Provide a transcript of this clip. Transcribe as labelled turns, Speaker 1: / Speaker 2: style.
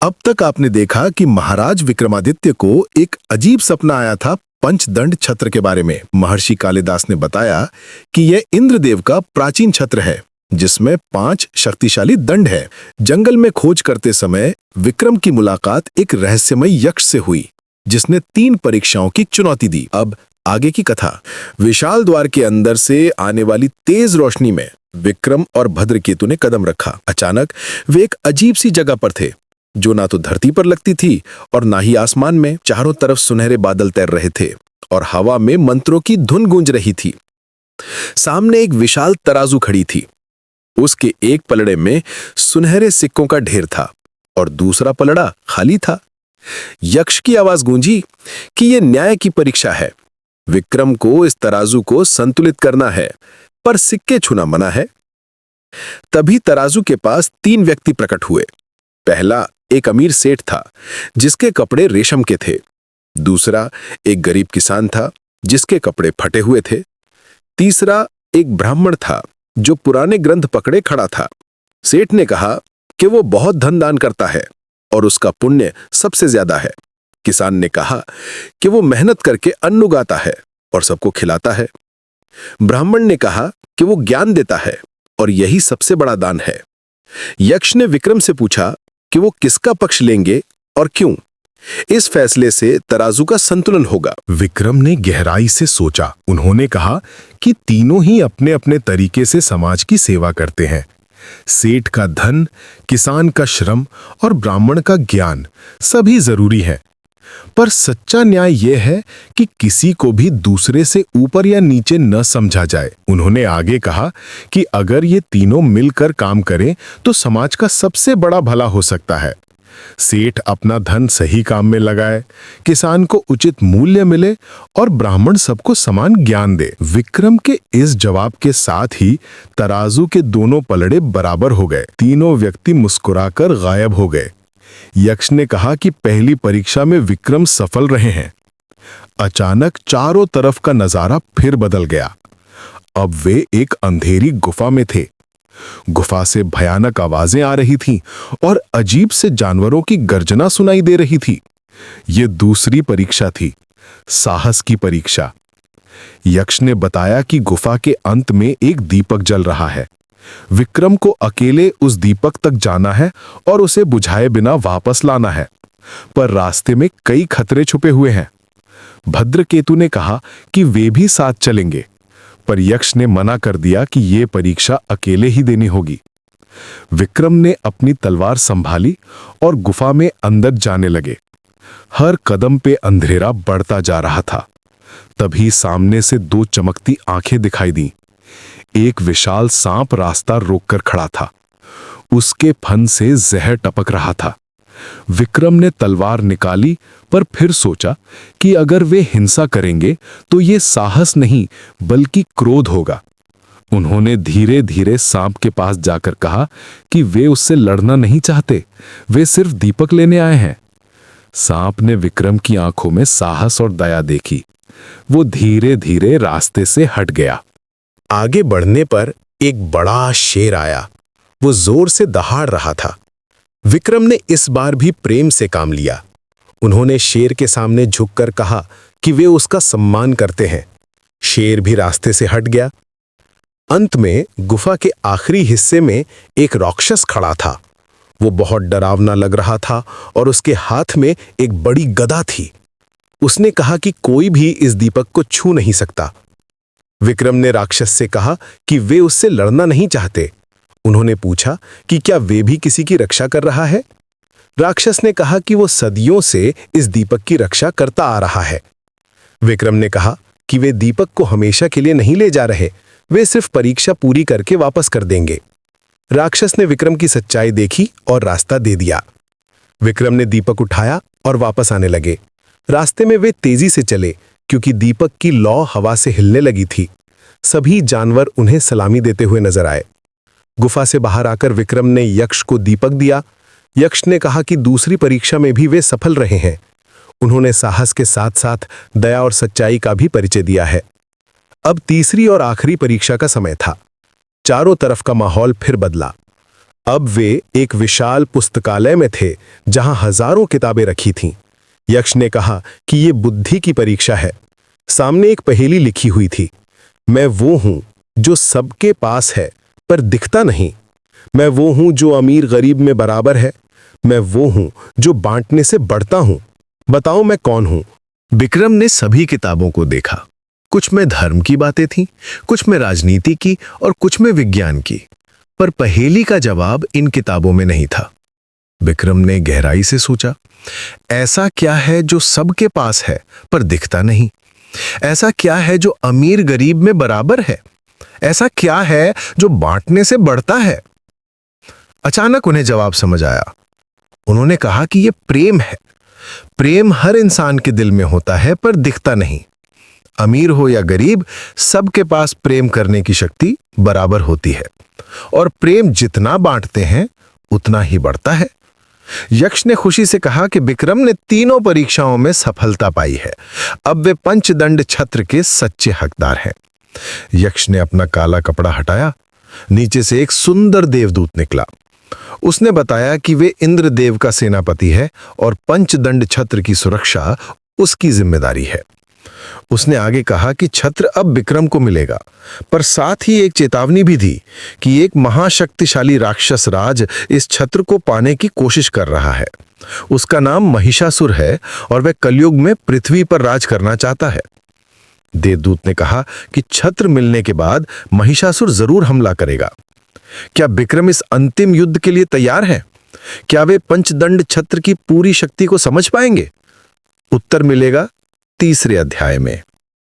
Speaker 1: अब तक आपने देखा कि महाराज विक्रमादित्य को एक अजीब सपना आया था पंचदंड छत्र के बारे में। महर्षि कालिदास ने बताया कि यह इंद्रदेव का प्राचीन छत्र है जिसमें 5 शक्तिशाली दंड है। जंगल में खोज करते समय विक्रम की मुलाकात एक रहस्यमय यक्ष से हुई जिसने 3 परीक्षाओं की चुनौती दी। अब आगे की कथा। विशाल द्वार के अंदर से आने वाली तेज रोशनी में विक्रम और भद्रकेतु ने कदम रखा। अचानक वे एक अजीब सी जगह पर थे जो ना तो धरती पर लगती थी और ना ही आसमान में। चारों तरफ सुनहरे बादल तैर रहे थे और हवा में मंत्रों की धुन गूंज रही थी। सामने एक विशाल तराजू खड़ी थी। उसके एक पलड़े में सुनहरे सिक्कों का ढेर था और दूसरा पलड़ा खाली था। यक्ष की आवाज गूंजी कि यह न्याय की परीक्षा है। विक्रम को इस तराजू को संतुलित करना है, पर सिक्के छूना मना है। तभी तराजू के पास 3 व्यक्ति प्रकट हुए। पहला एक अमीर सेठ था जिसके कपड़े रेशम के थे। दूसरा एक गरीब किसान था जिसके कपड़े फटे हुए थे। तीसरा एक ब्राह्मण था जो पुराने ग्रंथ पकड़े खड़ा था। सेठ ने कहा कि वो बहुत धन दान करता है और उसका पुण्य सबसे ज्यादा है। किसान ने कहा कि वो मेहनत करके अन्न उगाता है और सबको खिलाता है। ब्राह्मण ने कहा कि वो ज्ञान देता है और यही सबसे बड़ा दान है। यक्ष ने विक्रम से पूछा कि वो किसका पक्ष लेंगे और क्यों। इस फैसले से तराजू का संतुलन होगा।
Speaker 2: विक्रम ने गहराई से सोचा। उन्होंने कहा कि तीनों ही अपने अपने तरीके से समाज की सेवा करते हैं। सेठ का धन, किसान का श्रम और ब्राह्मण का ज्ञान सभी जरूरी हैं। पर सच्चा न्याय यह है कि किसी को भी दूसरे से ऊपर या नीचे न समझा जाए। उन्होंने आगे कहा कि अगर ये तीनों मिलकर काम करें तो समाज का सबसे बड़ा भला हो सकता है। सेठ अपना धन सही काम में लगाए, किसान को उचित मूल्य मिले और ब्राह्मण सबको समान ज्ञान दे। विक्रम के इस जवाब के साथ ही तराजू के दोनों पलड़े बराबर हो गए। तीनों व्यक्ति मुस्कुराकर गायब हो गए। यक्ष ने कहा कि पहली परीक्षा में विक्रम सफल रहे हैं। अचानक चारों तरफ का नजारा फिर बदल गया। अब वे एक अंधेरी गुफा में थे। गुफा से भयानक आवाजें आ रही थीं और अजीब से जानवरों की गर्जना सुनाई दे रही थी। यह दूसरी परीक्षा थी, साहस की परीक्षा। यक्ष ने बताया कि गुफा के अंत में एक दीपक जल रहा है। विक्रम को अकेले उस दीपक तक जाना है और उसे बुझाए बिना वापस लाना है, पर रास्ते में कई खतरे छुपे हुए हैं। भद्रकेतु ने कहा कि वे भी साथ चलेंगे, पर यक्ष ने मना कर दिया कि यह परीक्षा अकेले ही देनी होगी। विक्रम ने अपनी तलवार संभाली और गुफा में अंदर जाने लगे। हर कदम पे अंधेरा बढ़ता जा रहा था। तभी सामने से 2 चमकती आंखें दिखाई दी। एक विशाल सांप रास्ता रोककर खड़ा था। उसके फन से जहर टपक रहा था। विक्रम ने तलवार निकाली, पर फिर सोचा कि अगर वे हिंसा करेंगे तो ये साहस नहीं बल्कि क्रोध होगा। उन्होंने धीरे धीरे सांप के पास जाकर कहा कि वे उससे लड़ना नहीं चाहते, वे सिर्फ दीपक लेने आए हैं। सांप ने विक्रम की आंखों में साहस और दया देखी। वो धीरे धीरे रास्ते से हट गया।
Speaker 1: आगे बढ़ने पर एक बड़ा शेर आया। वो जोर से दहाड़ रहा था। विक्रम ने इस बार भी प्रेम से काम लिया। उन्होंने शेर के सामने झुककर कहा कि वे उसका सम्मान करते हैं। शेर भी रास्ते से हट गया। अंत में गुफा के आखिरी हिस्से में एक राक्षस खड़ा था। वो बहुत डरावना लग रहा था और उसके हाथ में एक बड़ी गदा थी। उसने कहा कि कोई भी इस दीपक को छू नहीं सकता। विक्रम ने राक्षस से कहा कि वे उससे लड़ना नहीं चाहते। उन्होंने पूछा कि क्या वे भी किसी की रक्षा कर रहा है। राक्षस ने कहा कि वो सदियों से इस दीपक की रक्षा करता आ रहा है। विक्रम ने कहा कि वे दीपक को हमेशा के लिए नहीं ले जा रहे, वे सिर्फ परीक्षा पूरी करके वापस कर देंगे। राक्षस ने विक्रम की सच्चाई देखी और रास्ता दे दिया। विक्रम ने दीपक उठाया और वापस आने लगे। रास्ते में वे तेजी से चले क्योंकि दीपक की लौ हवा से हिलने लगी थी। सभी जानवर उन्हें सलामी देते हुए नजर आए। गुफा से बाहर आकर विक्रम ने यक्ष को दीपक दिया। यक्ष ने कहा कि दूसरी परीक्षा में भी वे सफल रहे हैं। उन्होंने साहस के साथ साथ दया और सच्चाई का भी परिचय दिया है। अब तीसरी और आखिरी परीक्षा का समय था। चारों तरफ का माहौल फिर बदला।
Speaker 2: अब वे एक विशाल पुस्तकालय में थे जहां हजारों किताबें रखी थीं। यक्ष ने कहा कि ये बुद्धि की परीक्षा है। सामने एक पहेली लिखी हुई थी। मैं वो हूं जो सबके पास है पर दिखता नहीं। मैं वो हूं जो अमीर गरीब में बराबर है। मैं वो हूं जो बांटने से बढ़ता हूं। बताओ मैं कौन हूं?
Speaker 1: विक्रम ने सभी किताबों को देखा। कुछ में धर्म की बातें थीं, कुछ में राजनीति की और कुछ में विज्ञान की, पर पहेली का जवाब इन किताबों में नहीं था। विक्रम ने गहराई से सोचा, ऐसा क्या है जो सबके पास है पर दिखता नहीं? ऐसा क्या है जो अमीर गरीब में बराबर है? ऐसा क्या है जो बांटने से बढ़ता है? अचानक उन्हें जवाब समझ आया। उन्होंने कहा कि यह प्रेम है। प्रेम हर इंसान के दिल में होता है पर दिखता नहीं। अमीर हो या गरीब, सबके पास प्रेम करने की शक्ति बराबर होती है, और प्रेम जितना बांटते हैं उतना ही बढ़ता है। यक्ष ने खुशी से कहा कि विक्रम ने तीनों परीक्षाओं में सफलता पाई है। अब वे पंचदंड छत्र के सच्चे हकदार हैं। यक्ष ने अपना काला कपड़ा हटाया। नीचे से एक सुंदर देवदूत निकला। उसने बताया कि वे इंद्रदेव का सेनापति है और पंचदंड छत्र की सुरक्षा उसकी जिम्मेदारी है। उसने आगे कहा कि छत्र अब विक्रम को मिलेगा, पर साथ ही एक चेतावनी भी दी कि एक महाशक्तिशाली राक्षस राज इस छत्र को पाने की कोशिश कर रहा है। उसका नाम महिषासुर है और वह कलयुग में पृथ्वी पर राज करना चाहता है। देवदूत ने कहा कि छत्र मिलने के बाद महिषासुर जरूर हमला करेगा। क्या विक्रम इस अंतिम युद्ध के लिए तैयार है? क्या वे पंचदंड छत्र की पूरी शक्ति को समझ पाएंगे? उत्तर मिलेगा तीसरे अध्याय में।